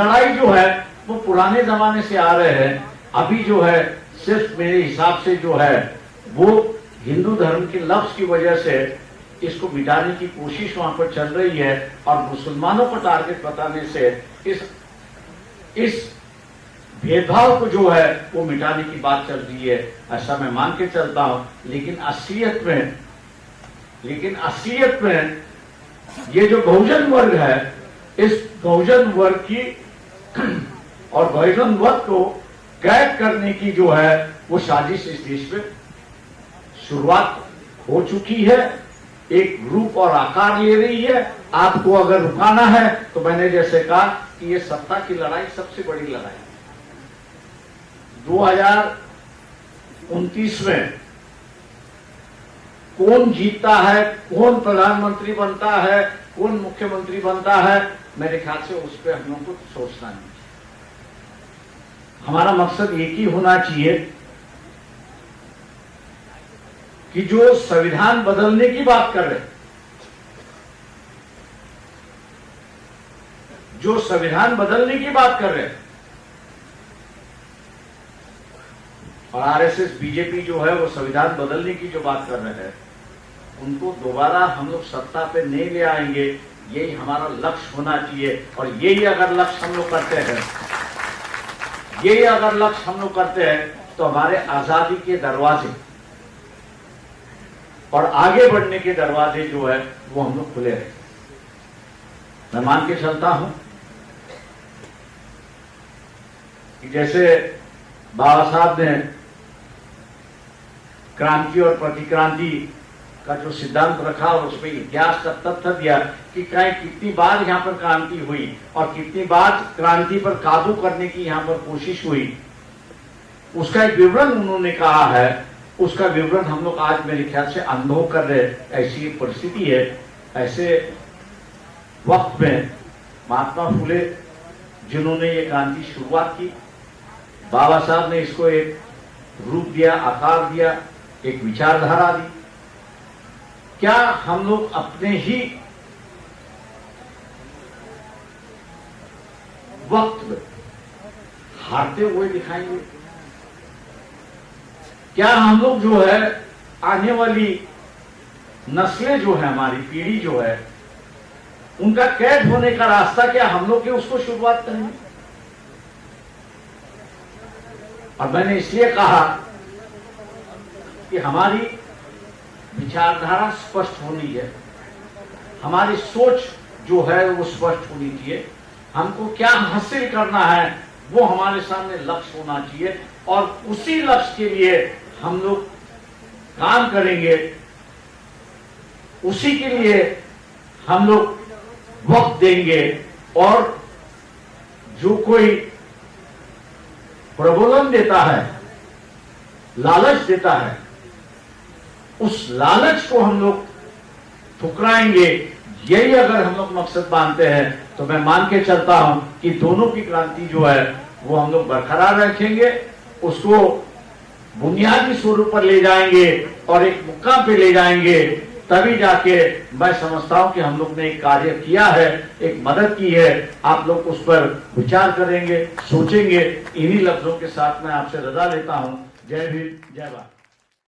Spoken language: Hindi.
लड़ाई जो है वो पुराने जमाने से आ रहे हैं। अभी जो है सिर्फ मेरे हिसाब से जो है वो हिंदू धर्म के लफ्ज की वजह से इसको मिटाने की कोशिश वहां पर चल रही है और मुसलमानों को टारगेट बताने से इस भेदभाव को जो है वो मिटाने की बात चल रही है, ऐसा मैं मान के चलता हूं। लेकिन असलियत में ये जो बहुजन वर्ग है, इस बहुजन वर्ग की और बहुजन वर्ग को कैद करने की जो है वो साजिश इस देश में शुरुआत हो चुकी है, एक रूप और आकार ले रही है। आपको अगर रुकाना है तो मैंने जैसे कहा कि ये सत्ता की लड़ाई सबसे बड़ी लड़ाई 2029 में कौन जीतता है, कौन प्रधानमंत्री बनता है, कौन मुख्यमंत्री बनता है, मेरे ख्याल से उस पर हम लोगों को सोचना नहीं चाहिए। हमारा मकसद एक ही होना चाहिए कि जो संविधान बदलने की बात कर रहे हैं, जो संविधान बदलने की बात कर रहे हैं और आरएसएस बीजेपी जो है वो संविधान बदलने की जो बात कर रहे हैं, उनको दोबारा हम लोग सत्ता पे नहीं ले आएंगे। यही हमारा लक्ष्य होना चाहिए और यही अगर लक्ष्य हम लोग करते हैं, तो हमारे आजादी के दरवाजे और आगे बढ़ने के दरवाजे जो है वो हम लोग खुले रहे। मैं मान के चलता हूं कि जैसे बाबा साहब ने क्रांति और प्रतिक्रांति का जो सिद्धांत रखा और उसमें इतिहास का तथ्य दिया कि कितनी बार यहाँ पर क्रांति हुई और कितनी बार क्रांति पर काबू करने की यहाँ पर कोशिश हुई, उसका एक विवरण उन्होंने कहा है। उसका विवरण हम लोग आज मेरे ख्याल से अनुभव कर रहे। ऐसी परिस्थिति है, ऐसे वक्त में महात्मा फुले जिन्होंने ये क्रांति शुरुआत की, बाबा साहब ने इसको एक रूप दिया, आकार दिया, एक विचारधारा दी। क्या हम लोग अपने ही वक्त में हारते हुए दिखाएंगे? क्या हम लोग जो है आने वाली नस्लें जो है, हमारी पीढ़ी जो है, उनका कैद होने का रास्ता क्या हम लोग के उसको शुरुआत करेंगे? और मैंने इसलिए कहा कि हमारी विचारधारा स्पष्ट होनी है, हमारी सोच जो है वो स्पष्ट होनी चाहिए। हमको क्या हासिल करना है वो हमारे सामने लक्ष्य होना चाहिए और उसी लक्ष्य के लिए हम लोग काम करेंगे, उसी के लिए हम लोग वक्त देंगे। और जो कोई प्रबोधन देता है, लालच देता है, उस लालच को हम लोग ठुकराएंगे। यही अगर हम लोग मकसद मानते हैं तो मैं मान के चलता हूं कि दोनों की क्रांति जो है वो हम लोग बरकरार रखेंगे, उसको बुनियादी स्वरूप पर ले जाएंगे और एक मुकाम पे ले जाएंगे। तभी जाके मैं समझता हूं कि हम लोग ने एक कार्य किया है, एक मदद की है। आप लोग उस पर विचार करेंगे, सोचेंगे। इन्हीं लफ्जों के साथ मैं आपसे रजा लेता हूं। जय भीम, जय भारत।